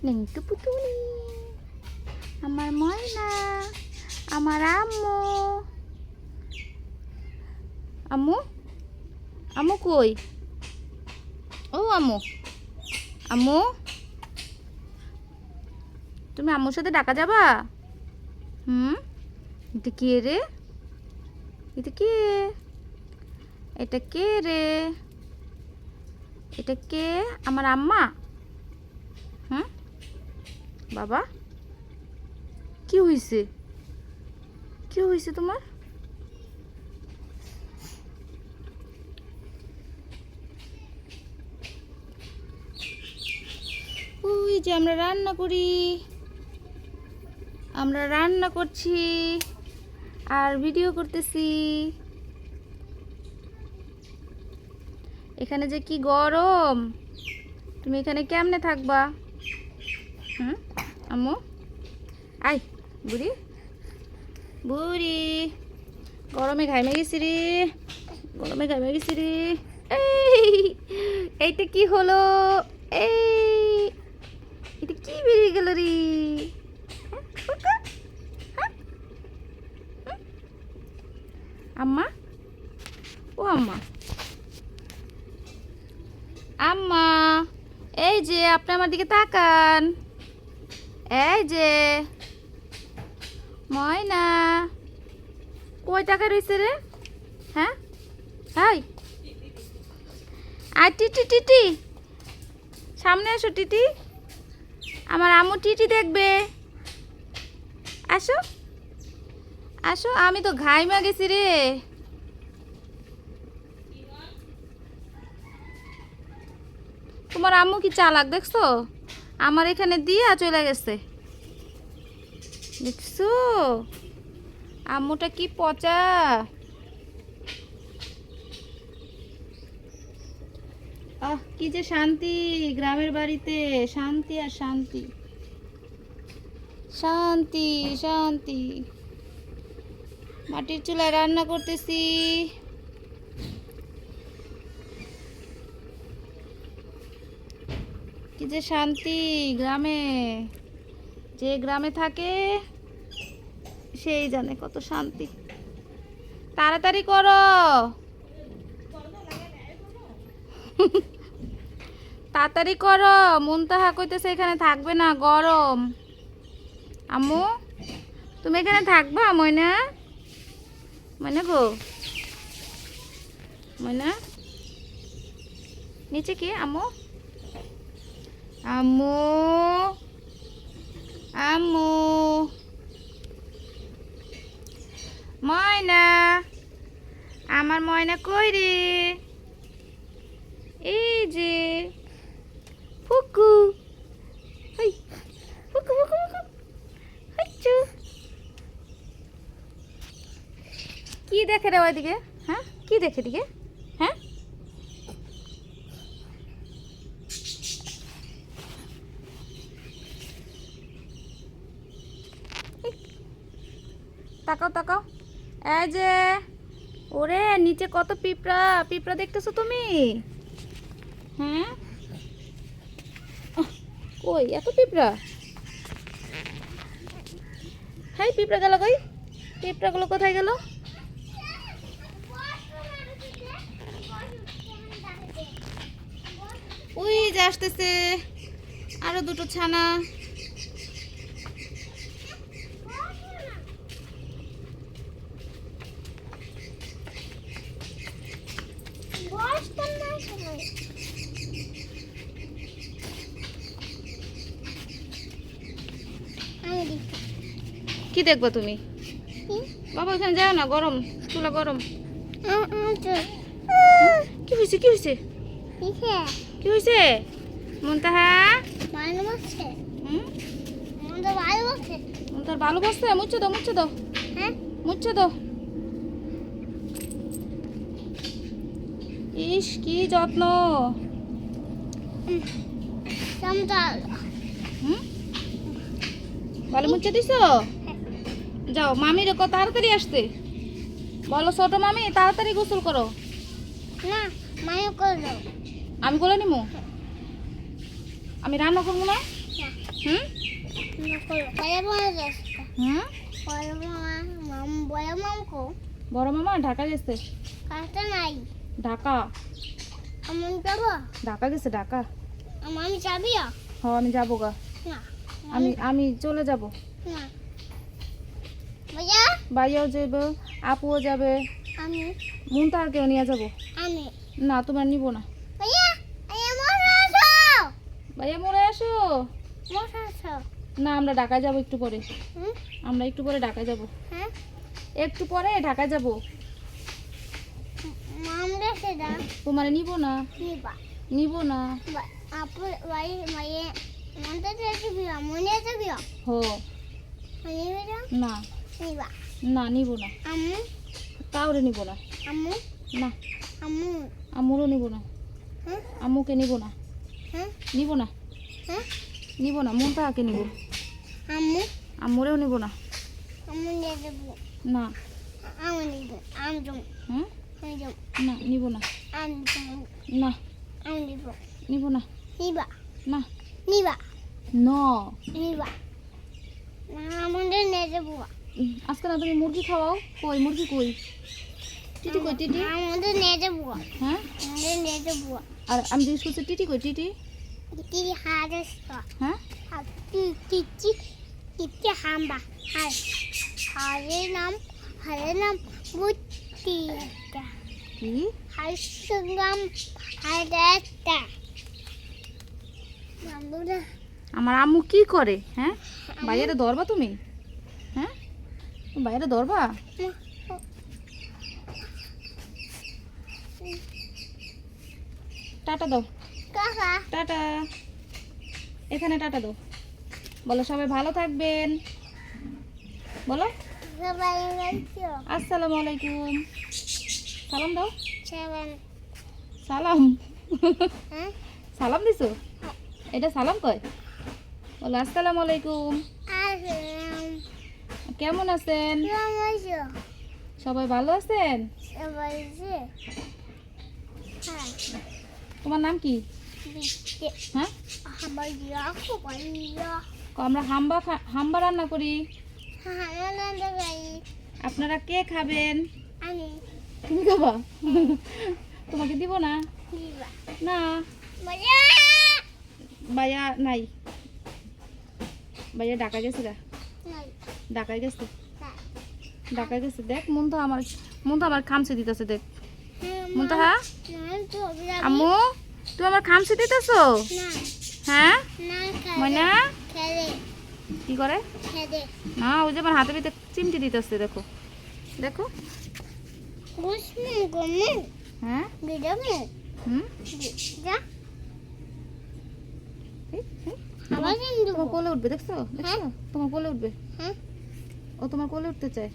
নিংটু পুতুনি, আমার ময়না, আমার আম্মু। আম্মু, আম্মু কই? ও আম্মু, আম্মু, তুমি আম্মুর সাথে ডাকা যাবা? এটা কে রে? এটা কে? এটা কে রে? এটা কে? আমার আম্মা? বাবা, কি হয়েছে? কি হয়েছে তোমার? ওই যে আমরা রান্না করি, আমরা রান্না করছি আর ভিডিও করতেছি। এখানে যে কি গরম, তুমি এখানে কেমনে থাকবা? আম্মু, আই বুড়ি, বুড়ি, গরমে ঘামে গেছি রে, গরমে ঘামে গেছি রে। এইটা কি হলো? এটা কি বেরিয়ে গেল রে? আম্মা, ও আম্মা, আম্মা, এই যে আপনি আমার দিকে তাকান। এই যে ময়না, কই টাকা রয়েছে রে? হ্যাঁ, হাই, আর টিটি, টিটি সামনে আসো টিটি, আমার আম্মু টিটি দেখবে। আসো, আসো, আমি তো ঘাইমা গেছি রে। তোমার আম্মু কি চালাক দেখছো? আমার এখানে দিয়া চলে গেছে, দেখছো? আম্মুটা কি পচা। আহ, কি যে শান্তি গ্রামের বাড়িতে, শান্তি আর শান্তি, শান্তি শান্তি। মাটির চুলায় রান্না করতেছি। কি যে শান্তি গ্রামে, যে গ্রামে থাকে সেই জানে কত শান্তি। তাড়াতাড়ি করো, তাড়াতাড়ি করো, মুনতাহা কইতেছে এখানে থাকবে না, গরম। আম্মু, তুমি এখানে থাকবা? ময়না, ময়না গো, ময়না নিচে কি? আম্মু, আম্মু, আম্মু, ময়না, আমার ময়না কই রে? এই যে ফুকু, হাই ফুকু, ফুকু, ফুকু, হাইচু। কি দেখে রে ওইদিকে? হ্যাঁ, কি দেখে দিকে? হ্যাঁ, তাকাও তাকাও। এই যে, ওরে নিচে কত পিঁপড়া, পিঁপড়া দেখতেছো তুমি? হ্যাঁ, কই এত পিঁপড়া? হাই, পিঁপড়া গেল কই? পিঁপড়াগুলো কোথায় গেল? ওই যে আসতেছে আরো দুটো ছানা। কি দেখবো তুমি? বাবা ওখানে যাও না, গরম, চুলা গরম। কি হয়েছে? কি হয়েছে? কি হয়েছে? মুনতাহা, মুনতার ভালো বসছে, মুচ্ছে দাও, মুচ্ছে দাও, মুচ্ছে দাও। ইস কি যত্ন। ভালো মুচ্ছে দিছো? যাও, মামির কত তাড়াতাড়ি আসতে বলো, ছোট মামি তাড়াতাড়ি গোসল করো। না, মায়ও করে দাও। আমি বলে নিমু, আমি রান্না করবো না। হুম বড় মামা যাচ্ছে হুম বড় মামা বড় মামা ঢাকা গেছে। কাছে নাই ঢাকা আমি যাবো ঢাকা গেছে ঢাকা। আমি যাবি হ্যাঁ আমি যাবো গা। না আমি চলে যাব। না ভাইয়া ভাইয়াও যাবে, আপুও যাবে, আমি মুনতাহারকেও নিয়ে যাব। আমি না তোমার নিব না। ভাইয়া মশা আসো ভাইয়া মরে আসো। মশা আসো না আমরা ঢাকায় যাব একটু পরে। হুম আমরা একটু পরে ঢাকায় যাব। হ্যাঁ একটু পরে ঢাকায় যাব। মাম দেশে দা তোমার নিব না। নিবা নিব না। আপু ভাই ভাইয়া মনতে যাবি মনে যাবি হো মনে যাবি না নিবা না নিব না। আম্মু কাউরে নিব না। আম্মু না আম্মু আম্মুরও নিব না। হ্যাঁ আম্মুকে নিব না। হ্যাঁ নিব না হ্যাঁ নিব না। মুনতাহাকে নিব। আম্মু আম্মুরেও নিব না। আম্মু নিয়ে যাবো না আমি নিব আমি যাবো হ্যাঁ আমি যাবো না নিব না। আমি যাবো না আমি নিব নিব না। নিবা না নিবা ন নিবা না আমাদের নিয়ে যাবো আজকে না তুমি মুরগি খাওয়াও। কই মুরগি কই? টিটি কই টিটি? আমাদের নিয়ে যাবো হ্যাঁ আমাদের নিয়ে যাবো আর আমি জিজ্ঞেস করছি টিটি কই টিটি? কি হারেস হ্যাঁ কি হাম্বা হার হারের নাম বুদ্ধি কি? হার সঙ্গম হারেটা নামগুলো আমার আম্মু কি করে? হ্যাঁ বাইরে ধরবা তুমি? হ্যাঁ বাইরে ধরবা? টাটা দাও। কাকা টাটা। এখানে টাটা দাও। বলো সবাই ভালো থাকবেন। বলো সবাই বলছো আসসালামু আলাইকুম। সালাম দাও। সেভেন সালাম। হ্যাঁ সালাম দিছো? এটা সালাম কয়? বলো আসসালামু আলাইকুম। আসলাম কেমন আছেন? কেমন আছো সবাই ভালো আছেন? সবাই হ্যাঁ তোমার নাম কি? বিকে হ্যাঁ আমার ইয়াকো পাইয়া আমরা হাম্বা রান্না করি। হ্যাঁ আমার গাই আপনারা কে খাবেন? আমি তুমি খাবা? তোমাকে দিব না। দিবা না মজা ভাইয়া নাই। ভাইয়া ঢাকা গেছে গা। নাই ঢাকায় গেছে। না ঢাকায় গেছে। দেখ মন তো আমার খামচে দিতেছে। দেখ মন তো। না হ্যাঁ তো আম্মু তুমি আমার খামচে দিতেছো? না হ্যাঁ না ময়না খেলে কি করে? খেলে না ওই যে আমার হাতে ভিতরে চিমটি দিতেছে। দেখো দেখো। গুসমু গমু হ্যাঁ বিদমু হুম যা আবার তোমার কোলে উঠবে। দেখছো দেখছো? তোমার কোলে উঠবে। হ্যাঁ ও তোমার কোলে উঠতে চায়।